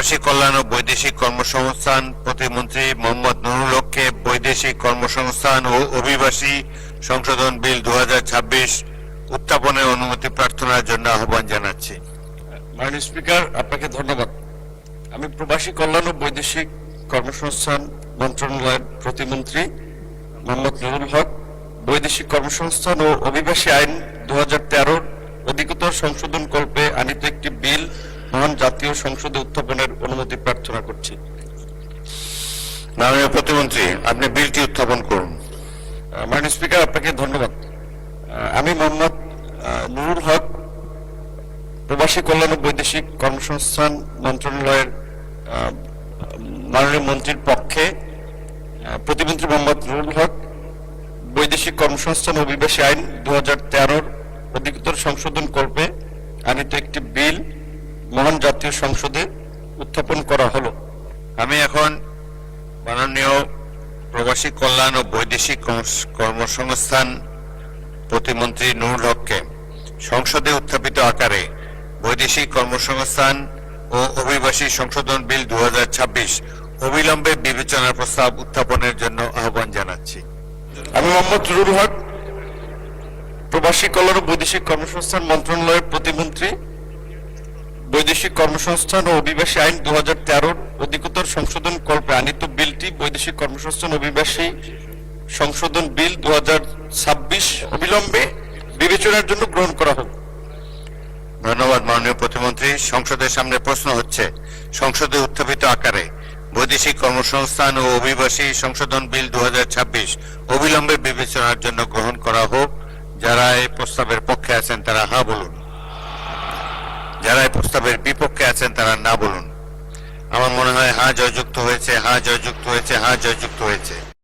প্রবাসী কল্যাণ ও বৈদেশিক কর্মসংস্থান প্রতিমন্ত্রী মোহাম্মদ নুরুল হককে বৈদেশিক কর্মসংস্থান ও অভিবাসী সংশোধন বিল 2026 উত্থাপনের অনুমতি প্রার্থনার জন্য আহ্বান জানাচ্ছি। মাননীয় স্পিকার, আপনাকে ধন্যবাদ। আমি প্রবাসী কল্যাণ ও বৈদেশিক কর্মসংস্থান মন্ত্রণালয়ের প্রতিমন্ত্রী মোহাম্মদ নুরুল হক বৈদেশিক কর্মসংস্থান ও অভিবাসী আইন 2013 অধিকতর সংশোধন কল্পে আনিত একটি বিল মহান জাতীয় সংসদে উত্থাপনের অনুমতি প্রার্থনা করছি। মাননীয় প্রতিমন্ত্রী, আপনি বিলটি উত্থাপন করুন। মাননীয় স্পিকার, আপনাকে ধন্যবাদ। আমি মোহাম্মদ নুরুল হক প্রবাসী কল্যাণ ও বৈদেশিক কর্মসংস্থান মন্ত্রণালয়ের মাননীয় মন্ত্রীর পক্ষে প্রতিমন্ত্রী মোহাম্মদ নুরুল হক বৈদেশিক কর্মসংস্থান ও অভিবাসী আইন 2013 অধিকতর সংশোধন কল্পে আনিত একটি বিল মহান জাতীয় সংসদে উত্থাপন করা হলো। আমি এখন মাননীয় প্রবাসী কল্যাণ ও বৈদেশিক কর্মসংস্থান প্রতিমন্ত্রী নুরুল হককে সংসদে উত্থাপিত আকারে বৈদেশিক কর্মসংস্থান ও অভিবাসী সংশোধন বিল 2026 অবিলম্বে বিবেচনার প্রস্তাব উত্থাপনের জন্য আহ্বান জানাচ্ছি। আমি মোহাম্মদ নুরুল হক প্রবাসী কল্যাণ ও বৈদেশিক কর্মসংস্থান মন্ত্রণালয়ের প্রতিমন্ত্রী বৈদেশিক কর্মসংস্থান ও অভিবাসী আইন 2013 অধিকতর সংশোধন কল্পে আনিত বিলটি বৈদেশিক কর্মসংস্থান অভিবাসী সংশোধন বিল 2026 অবিলম্বে বিবেচনার জন্য গ্রহণ করা হোক। ধন্যবাদ মাননীয় প্রতিমন্ত্রী। সংসদের সামনে প্রশ্ন হচ্ছে, সংসদে উত্থাপিত আকারে বৈদেশিক কর্মসংস্থান ও অভিবাসী সংশোধন বিল 2026 অবিলম্বে বিবেচনার জন্য গ্রহণ করা হোক। যারা এই প্রস্তাবের পক্ষে আছেন তারা হ্যাঁ বলুন, যারা এই প্রস্তাবের বিপক্ষে আছেন তারা না বলুন। আমার মনে হয় হ্যাঁ জয়যুক্ত হয়েছে, হ্যাঁ জয়যুক্ত হয়েছে, হ্যাঁ জয়যুক্ত হয়েছে।